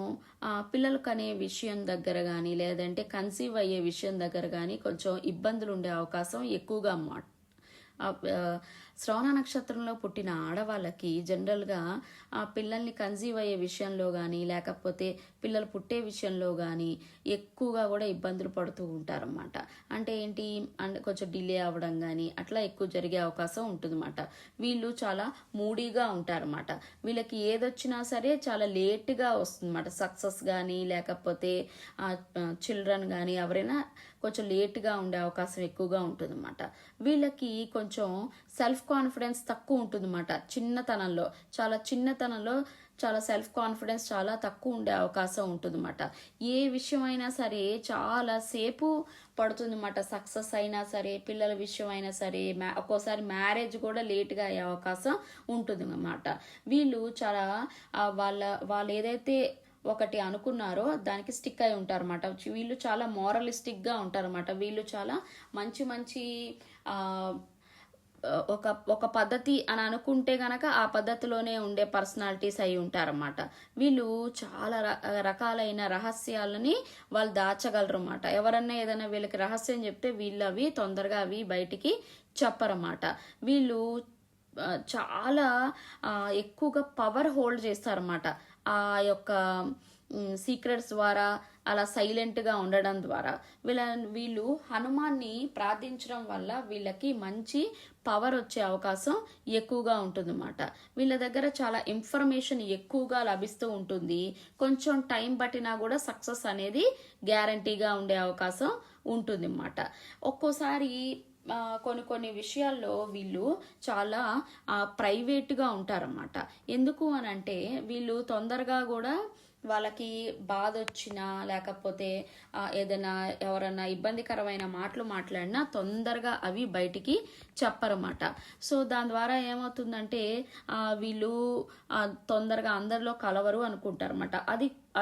పిల్లలు కనే విషయం దగ్గర కానీ లేదంటే కన్సీవ్ అయ్యే విషయం దగ్గర కానీ కొంచెం ఇబ్బందులు ఉండే అవకాశం ఎక్కువగా అన్నమాట. శ్రవణ నక్షత్రంలో పుట్టిన ఆడవాళ్ళకి జనరల్గా ఆ పిల్లల్ని కన్సీవ్ అయ్యే విషయంలో కానీ లేకపోతే పిల్లలు పుట్టే విషయంలో కానీ ఎక్కువగా కూడా ఇబ్బందులు పడుతూ ఉంటారన్నమాట. అంటే ఏంటి, కొంచెం డిలే అవ్వడం కానీ అట్లా ఎక్కువ జరిగే అవకాశం ఉంటుందన్నమాట. వీళ్ళు చాలా మూడీగా ఉంటారన్నమాట. వీళ్ళకి ఏదొచ్చినా సరే చాలా లేట్గా వస్తుందన్నమాట. సక్సెస్ కానీ లేకపోతే చిల్డ్రన్ కానీ ఎవరైనా కొంచెం లేట్గా ఉండే అవకాశం ఎక్కువగా ఉంటుందన్నమాట. వీళ్ళకి కొంచెం సెల్ఫ్ కాన్ఫిడెన్స్ తక్కువ ఉంటుందన్నమాట. చిన్నతనంలో చాలా సెల్ఫ్ కాన్ఫిడెన్స్ చాలా తక్కువ ఉండే అవకాశం ఉంటుందన్నమాట. ఏ విషయం అయినా సరే చాలా సేపు పడుతుందన్నమాట. సక్సెస్ అయినా సరే, పిల్లల విషయం అయినా సరే, ఒక్కోసారి మ్యారేజ్ కూడా లేట్గా అయ్యే అవకాశం ఉంటుందన్నమాట. వీళ్ళు చాలా వాళ్ళు ఏదైతే ఒకటి అనుకున్నారో దానికి స్టిక్ అయి ఉంటారన్నమాట. వీళ్ళు చాలా మోరలిస్టిక్గా ఉంటారన్నమాట. వీళ్ళు చాలా మంచి ఒక పద్ధతి అని అనుకుంటే గనక ఆ పద్ధతిలోనే ఉండే పర్సనాలిటీస్ అయి ఉంటారన్నమాట. వీళ్ళు చాలా రకాలైన రహస్యాలని వాళ్ళు దాచగలరు అన్నమాట. ఎవరన్నా ఏదైనా వీళ్ళకి రహస్యం చెప్తే వీళ్ళు అవి తొందరగా బయటికి చెప్పరన్నమాట. వీళ్ళు చాలా ఎక్కువగా పవర్ హోల్డ్ చేస్తారన్నమాట. ఆ యొక్క సీక్రెట్స్ ద్వారా అలా సైలెంట్గా ఉండడం ద్వారా వీళ్ళు హనుమాన్ని ప్రార్థించడం వల్ల వీళ్ళకి మంచి పవర్ వచ్చే అవకాశం ఎక్కువగా ఉంటుందన్నమాట. వీళ్ళ దగ్గర చాలా ఇన్ఫర్మేషన్ ఎక్కువగా లభిస్తూ ఉంటుంది. కొంచెం టైం పట్టినా కూడా సక్సెస్ అనేది గ్యారంటీగా ఉండే అవకాశం ఉంటుంది అన్నమాట. ఒక్కోసారి కొన్ని విషయాల్లో వీళ్ళు చాలా ప్రైవేట్గా ఉంటారన్నమాట. ఎందుకు అని అంటే వీళ్ళు తొందరగా కూడా వాళ్ళకి బాధ వచ్చినా లేకపోతే ఏదైనా ఎవరన్నా ఇబ్బందికరమైన మాటలు మాట్లాడినా తొందరగా అవి బయటికి చెప్పరన్నమాట. సో దాని ద్వారా ఏమవుతుందంటే వీళ్ళు తొందరగా అందరిలో కలవరు అనుకుంటారన్నమాట.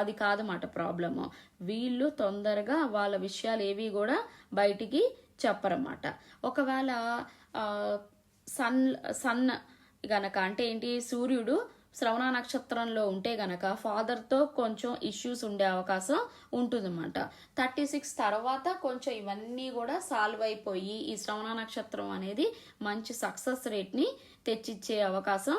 అది కాదన్నమాట ప్రాబ్లము. వీళ్ళు తొందరగా వాళ్ళ విషయాలు ఏవి కూడా బయటికి చెప్పరన్నమాట. ఒకవేళ సన్ గనక అంటే ఏంటి, సూర్యుడు శ్రవణ నక్షత్రంలో ఉంటే గనక ఫాదర్తో కొంచెం ఇష్యూస్ ఉండే అవకాశం ఉంటుందన్నమాట. 36 తర్వాత కొంచెం ఇవన్నీ కూడా సాల్వ్ అయిపోయి ఈ శ్రవణ నక్షత్రం అనేది మంచి సక్సెస్ రేట్ని తెచ్చిచ్చే అవకాశం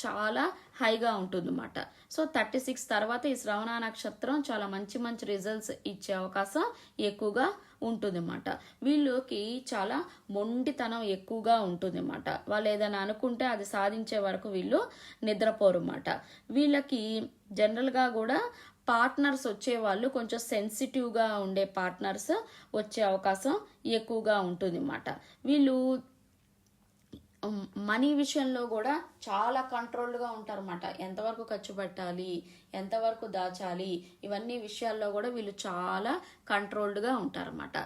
చాలా హైగా ఉంటుందన్నమాట. సో 36 తర్వాత ఈ శ్రవణ నక్షత్రం చాలా మంచి రిజల్ట్స్ ఇచ్చే అవకాశం ఎక్కువగా ఉంటుందన్నమాట. వీళ్ళకి చాలా మొండితనం ఎక్కువగా ఉంటుందన్నమాట. వాళ్ళు ఏదైనా అనుకుంటే అది సాధించే వరకు వీళ్ళు నిద్రపోరు అన్నమాట. వీళ్ళకి జనరల్గా కూడా పార్ట్నర్స్ వచ్చేవాళ్ళు కొంచెం సెన్సిటివ్గా ఉండే పార్ట్నర్స్ వచ్చే అవకాశం ఎక్కువగా ఉంటుంది అన్నమాట. వీళ్ళు మనీ విషయంలో కూడా చాలా కంట్రోల్డ్గా ఉంటారన్నమాట. ఎంతవరకు ఖర్చు పెట్టాలి, ఎంతవరకు దాచాలి, ఇవన్నీ విషయాల్లో కూడా వీళ్ళు చాలా కంట్రోల్డ్గా ఉంటారన్నమాట.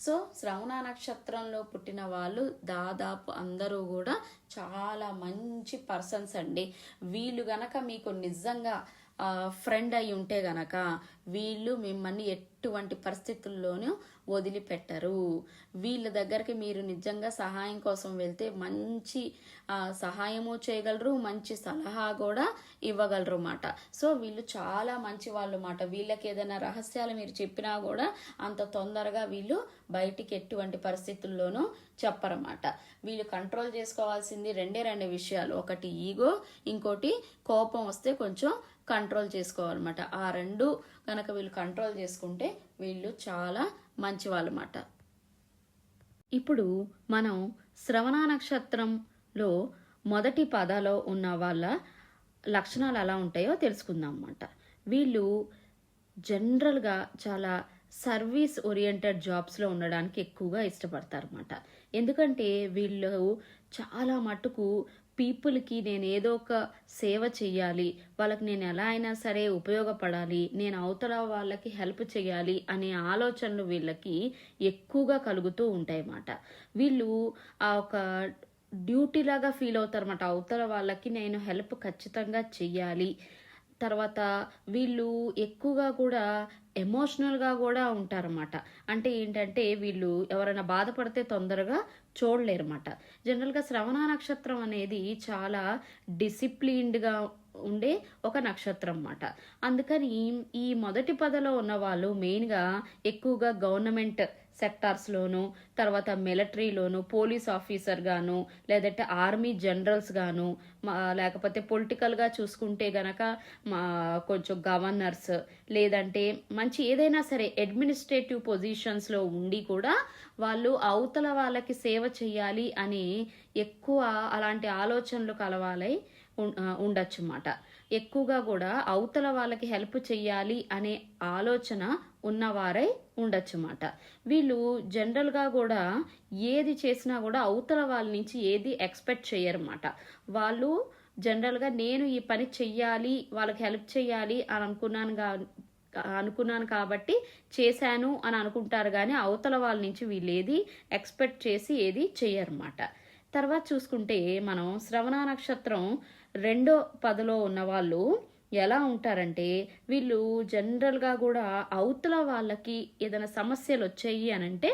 సో శ్రవణ నక్షత్రంలో పుట్టిన వాళ్ళు దాదాపు అందరూ కూడా చాలా మంచి పర్సన్స్ అండి. వీళ్ళు గనక మీకు నిజంగా ఫ్రెండ్ అయి ఉంటే గనక వీళ్ళు మిమ్మల్ని ఎటువంటి పరిస్థితుల్లోనూ వదిలిపెట్టరు. వీళ్ళ దగ్గరికి మీరు నిజంగా సహాయం కోసం వెళ్తే మంచి సహాయము చేయగలరు, మంచి సలహా కూడా ఇవ్వగలరు అన్నమాట. సో వీళ్ళు చాలా మంచి వాళ్ళు అన్నమాట. వీళ్ళకి ఏదైనా రహస్యాలు మీరు చెప్పినా కూడా అంత తొందరగా వీళ్ళు బయటికి ఎటువంటి పరిస్థితుల్లోనూ చెప్పరన్నమాట. వీళ్ళు కంట్రోల్ చేసుకోవాల్సింది రెండు విషయాలు. ఒకటి ఈగో, ఇంకోటి కోపం వస్తే కొంచెం కంట్రోల్ చేసుకోవాలన్నమాట. ఆ రెండు కనుక వీళ్ళు కంట్రోల్ చేసుకుంటే వీళ్ళు చాలా మంచి వాళ్ళమాట. ఇప్పుడు మనం శ్రవణ నక్షత్రంలో మొదటి పదాలో ఉన్న వాళ్ళ లక్షణాలు ఎలా ఉంటాయో తెలుసుకుందాం అన్నమాట. వీళ్ళు జనరల్గా చాలా సర్వీస్ ఓరియంటెడ్ జాబ్స్లో ఉండడానికి ఎక్కువగా ఇష్టపడతారన్నమాట. ఎందుకంటే వీళ్ళు చాలా మటుకు పీపుల్కి నేను ఏదో ఒక సేవ చెయ్యాలి, వాళ్ళకి నేను ఎలా అయినా సరే ఉపయోగపడాలి, నేను అవతల వాళ్ళకి హెల్ప్ చేయాలి అనే ఆలోచనలు వీళ్ళకి ఎక్కువగా కలుగుతూ ఉంటాయి అన్నమాట. వీళ్ళు ఒక డ్యూటీ లాగా ఫీల్ అవుతారన్నమాట. అవతల వాళ్ళకి నేను హెల్ప్ ఖచ్చితంగా చెయ్యాలి. తర్వాత వీళ్ళు ఎక్కువగా కూడా ఎమోషనల్గా కూడా ఉంటారన్నమాట. అంటే ఏంటంటే వీళ్ళు ఎవరైనా బాధపడితే తొందరగా చూడలేరన్నమాట. జనరల్గా శ్రవణ నక్షత్రం అనేది చాలా డిసిప్లిన్డ్గా ఉండే ఒక నక్షత్రం అన్నమాట. అందుకని ఈ మొదటి పదలో ఉన్న వాళ్ళు మెయిన్గా ఎక్కువగా గవర్నమెంట్ సెక్టార్స్లోను, తర్వాత మిలిటరీలోను, పోలీస్ ఆఫీసర్ గాను, లేదంటే ఆర్మీ జనరల్స్ గాను, లేకపోతే పొలిటికల్గా చూసుకుంటే గనక కొంచెం గవర్నర్స్, లేదంటే మంచి ఏదైనా సరే అడ్మినిస్ట్రేటివ్ పొజిషన్స్లో ఉండి కూడా వాళ్ళు అవతల వాళ్ళకి సేవ చేయాలి అని ఎక్కువ అలాంటి ఆలోచనలు కలవాలై ఉండొచ్చు అన్నమాట. ఎక్కువగా కూడా అవతల వాళ్ళకి హెల్ప్ చెయ్యాలి అనే ఆలోచన ఉన్నవారై ఉండొచ్చు అన్నమాట. వీళ్ళు జనరల్గా కూడా ఏది చేసినా కూడా అవతల వాళ్ళ నుంచి ఏది ఎక్స్పెక్ట్ చేయరన్నమాట. వాళ్ళు జనరల్గా నేను ఈ పని చెయ్యాలి, వాళ్ళకి హెల్ప్ చెయ్యాలి అని అనుకున్నాను కాబట్టి చేశాను అని అనుకుంటారు, కానీ అవతల వాళ్ళ నుంచి వీళ్ళు ఏది ఎక్స్పెక్ట్ చేసి ఏది చెయ్యరన్నమాట. తర్వాత చూసుకుంటే మనం శ్రవణ నక్షత్రం రెండో పదలో ఉన్న వాళ్ళు ఎలా ఉంటారంటే వీళ్ళు జనరల్గా కూడా అవతల వాళ్ళకి ఏదైనా సమస్యలు వచ్చాయి అని అంటే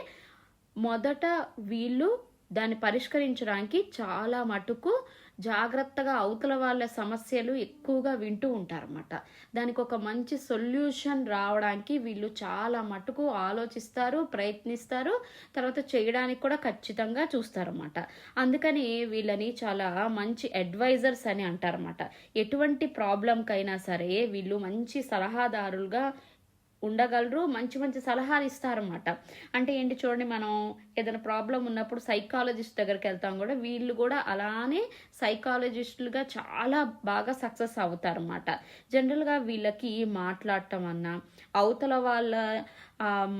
మొదట వీళ్ళు దాన్ని పరిష్కరించడానికి చాలా మటుకు జాగ్రత్తగా అవతల వాళ్ళ సమస్యలు ఎక్కువగా వింటూ ఉంటారన్నమాట. దానికి ఒక మంచి సొల్యూషన్ రావడానికి వీళ్ళు చాలా మటుకు ఆలోచిస్తారు, ప్రయత్నిస్తారు, తర్వాత చేయడానికి కూడా ఖచ్చితంగా చూస్తారన్నమాట. అందుకని వీళ్ళని చాలా మంచి అడ్వైజర్స్ అని అంటారన్నమాట. ఎటువంటి ప్రాబ్లంకైనా సరే వీళ్ళు మంచి సలహాదారులుగా ఉండగలరు, మంచి మంచి సలహాలు ఇస్తారన్నమాట. అంటే ఏంటి చూడండి, మనం ఏదైనా ప్రాబ్లం ఉన్నప్పుడు సైకాలజిస్ట్ దగ్గరికి వెళ్తాం కూడా, వీళ్ళు కూడా అలానే సైకాలజిస్టులుగా చాలా బాగా సక్సెస్ అవుతారన్నమాట. జనరల్గా వీళ్ళకి మాట్లాడటం అన్నా, అవతల వాళ్ళ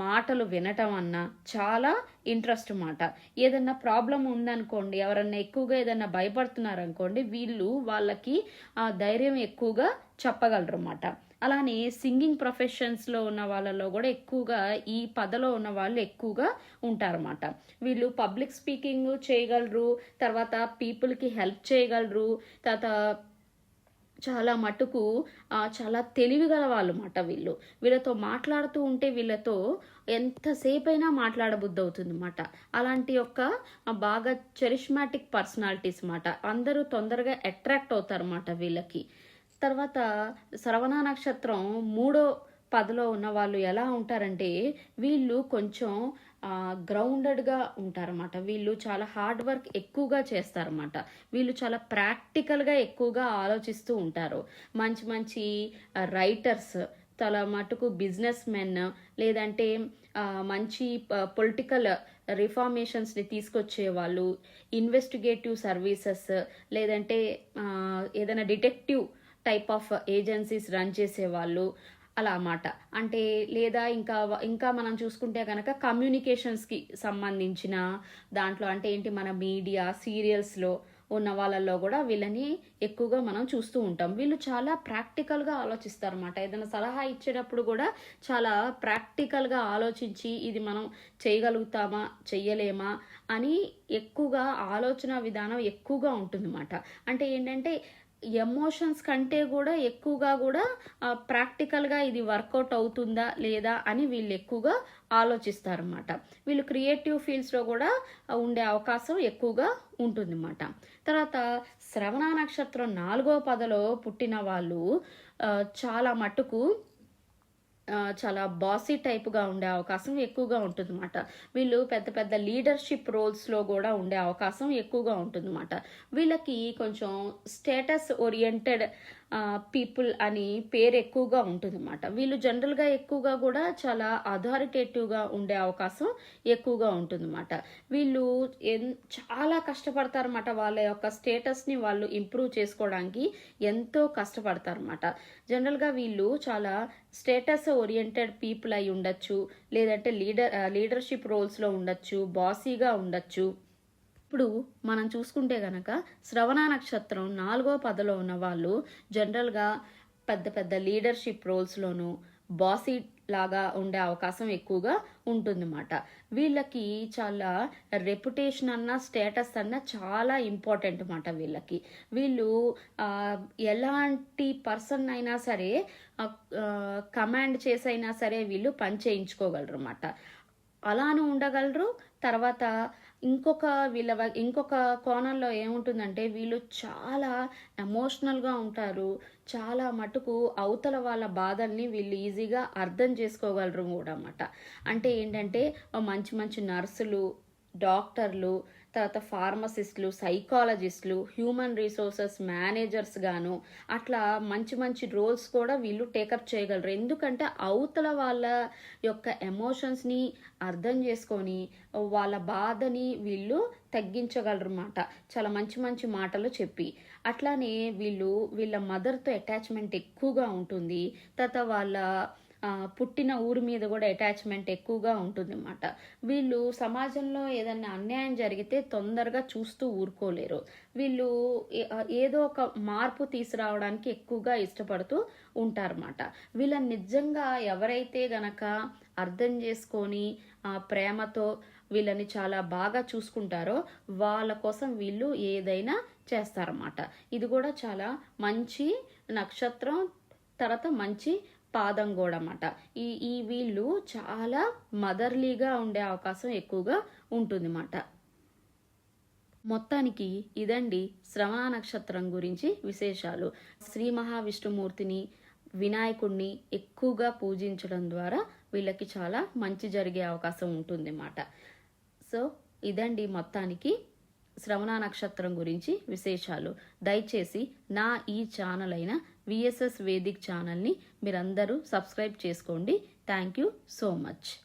మాటలు వినటం అన్నా చాలా ఇంట్రెస్ట్ అన్నమాట. ఏదన్నా ప్రాబ్లం ఉందనుకోండి, ఎవరన్నా ఎక్కువగా ఏదన్నా భయపడుతున్నారనుకోండి, వీళ్ళు వాళ్ళకి ధైర్యం ఎక్కువగా చెప్పగలరు అన్నమాట. అలానే సింగింగ్ ప్రొఫెషన్స్లో ఉన్న వాళ్ళలో కూడా ఎక్కువగా ఈ పదలో ఉన్న వాళ్ళు ఎక్కువగా ఉంటారన్నమాట. వీళ్ళు పబ్లిక్ స్పీకింగ్ చేయగలరు, తర్వాత పీపుల్కి హెల్ప్ చేయగలరు, తర్వాత చాలా మటుకు చాలా తెలివిగల వాళ్ళు అన్నమాట వీళ్ళు. వీళ్ళతో మాట్లాడుతూ ఉంటే వీళ్ళతో ఎంతసేపైనా మాట్లాడబుద్ధి అవుతుంది అన్నమాట. అలాంటి యొక్క బాగా చెరిష్మాటిక్ పర్సనాలిటీస్ అన్నమాట. అందరూ తొందరగా అట్రాక్ట్ అవుతారన్నమాట వీళ్ళకి. తర్వాత శ్రవణ నక్షత్రం 3వ పదలో ఉన్న వాళ్ళు ఎలా ఉంటారంటే, వీళ్ళు కొంచెం గ్రౌండెడ్గా ఉంటారన్నమాట. వీళ్ళు చాలా హార్డ్ వర్క్ ఎక్కువగా చేస్తారన్నమాట. వీళ్ళు చాలా ప్రాక్టికల్గా ఎక్కువగా ఆలోచిస్తూ ఉంటారు. మంచి మంచి రైటర్స్, చాలా మటుకు బిజినెస్ మెన్, లేదంటే మంచి పొలిటికల్ రిఫార్మేషన్స్ని తీసుకొచ్చే వాళ్ళు, ఇన్వెస్టిగేటివ్ సర్వీసెస్, లేదంటే ఏదైనా detective type of agencies run చేసేవాళ్ళు అలా అన్నమాట. అంటే లేదా ఇంకా ఇంకా మనం చూసుకుంటే కనుక కమ్యూనికేషన్స్కి సంబంధించిన దాంట్లో, అంటే ఏంటి, మన మీడియా సీరియల్స్లో ఉన్న వాళ్ళల్లో కూడా వీళ్ళని ఎక్కువగా మనం చూస్తూ ఉంటాం. వీళ్ళు చాలా ప్రాక్టికల్గా ఆలోచిస్తారన్నమాట. ఏదైనా సలహా ఇచ్చేటప్పుడు కూడా చాలా ప్రాక్టికల్గా ఆలోచించి ఇది మనం చేయగలుగుతామా చెయ్యలేమా అని ఎక్కువగా ఆలోచన విధానం ఎక్కువగా ఉంటుందన్నమాట. అంటే ఏంటంటే ఎమోషన్స్ కంటే కూడా ఎక్కువగా కూడా ప్రాక్టికల్గా ఇది వర్కౌట్ అవుతుందా లేదా అని వీళ్ళు ఎక్కువగా ఆలోచిస్తారన్నమాట. వీళ్ళు క్రియేటివ్ ఫీల్డ్స్లో కూడా ఉండే అవకాశం ఎక్కువగా ఉంటుందన్నమాట. తర్వాత శ్రవణ నక్షత్రం 4వ పదలో పుట్టిన వాళ్ళు చాలా మటుకు చాలా బాసీ టైప్గా ఉండే అవకాశం ఎక్కువగా ఉంటుందన్నమాట. వీళ్ళు పెద్ద పెద్ద లీడర్షిప్ రోల్స్లో కూడా ఉండే అవకాశం ఎక్కువగా ఉంటుందన్నమాట. వీళ్ళకి కొంచెం స్టేటస్ ఓరియంటెడ్ పీపుల్ అని పేరు ఎక్కువగా ఉంటుందన్నమాట. వీళ్ళు జనరల్గా ఎక్కువగా కూడా చాలా అథారిటేటివ్గా ఉండే అవకాశం ఎక్కువగా ఉంటుందన్నమాట. వీళ్ళు చాలా కష్టపడతారన్నమాట. వాళ్ళ యొక్క స్టేటస్ని వాళ్ళు ఇంప్రూవ్ చేసుకోవడానికి ఎంతో కష్టపడతారన్నమాట. జనరల్గా వీళ్ళు చాలా స్టేటస్ ఓరియంటెడ్ పీపుల్ అయి ఉండొచ్చు, లేదంటే లీడర్షిప్ రోల్స్లో ఉండొచ్చు, బాసీగా ఉండొచ్చు. ఇప్పుడు మనం చూసుకుంటే గనక శ్రవణ నక్షత్రం 4వ పదలో ఉన్న వాళ్ళు జనరల్గా పెద్ద పెద్ద లీడర్షిప్ రోల్స్లోను బాసీ లాగా ఉండే అవకాశం ఎక్కువగా ఉంటుందన్నమాట. వీళ్ళకి చాలా రెప్యుటేషన్ అన్న స్టేటస్ అన్న చాలా ఇంపార్టెంట్ అన్నమాట వీళ్ళకి. వీళ్ళు ఎలాంటి పర్సన్ అయినా సరే కమాండ్ చేసైనా సరే వీళ్ళు పని చేయించుకోగలరు అన్నమాట. అలానే ఉండగలరు. తర్వాత ఇంకొక కోణంలో ఏముంటుందంటే, వీళ్ళు చాలా ఎమోషనల్గా ఉంటారు. చాలా మటుకు అవతల వాళ్ళ బాధల్ని వీళ్ళు ఈజీగా అర్థం చేసుకోగలరు కూడా అన్నమాట. అంటే ఏంటంటే మంచి మంచి నర్సులు, డాక్టర్లు, తర్వాత ఫార్మసిస్టులు, సైకాలజిస్టులు, హ్యూమన్ రిసోర్సెస్ మేనేజర్స్ గాను అట్లా మంచి మంచి రోల్స్ కూడా వీళ్ళు టేకప్ చేయగలరు. ఎందుకంటే అవతల వాళ్ళ యొక్క ఎమోషన్స్ని అర్థం చేసుకొని వాళ్ళ బాధని వీళ్ళు తగ్గించగలరు అన్నమాట, చాలా మంచి మంచి మాటలు చెప్పి. అట్లానే వీళ్ళ మదర్తో అటాచ్మెంట్ ఎక్కువగా ఉంటుంది. తర్వాత వాళ్ళ పుట్టిన ఊరి మీద కూడా అటాచ్మెంట్ ఎక్కువగా ఉంటుందన్నమాట. వీళ్ళు సమాజంలో ఏదైనా అన్యాయం జరిగితే తొందరగా చూస్తూ ఊరుకోలేరు. వీళ్ళు ఏదో ఒక మార్పు తీసుకురావడానికి ఎక్కువగా ఇష్టపడుతూ ఉంటారన్నమాట. వీళ్ళని నిజంగా ఎవరైతే గనక అర్థం చేసుకొని ప్రేమతో వీళ్ళని చాలా బాగా చూసుకుంటారో వాళ్ళ కోసం వీళ్ళు ఏదైనా చేస్తారన్నమాట. ఇది కూడా చాలా మంచి నక్షత్రం, తర్వాత మంచి పాదం కూడా అన్నమాట. ఈ వీళ్ళు చాలా మదర్లీగా ఉండే అవకాశం ఎక్కువగా ఉంటుంది అన్నమాట. మొత్తానికి ఇదండి శ్రవణ నక్షత్రం గురించి విశేషాలు. శ్రీ మహావిష్ణుమూర్తిని, వినాయకుడిని ఎక్కువగా పూజించడం ద్వారా వీళ్ళకి చాలా మంచి జరిగే అవకాశం ఉంటుంది అన్నమాట. సో ఇదండి మొత్తానికి శ్రవణ నక్షత్రం గురించి విశేషాలు. దయచేసి నా ఈ ఛానల్ అయిన విఎస్ఎస్ వేదిక్ ఛానల్ని మీరందరూ సబ్స్క్రైబ్ చేసుకోండి. Thank you so much.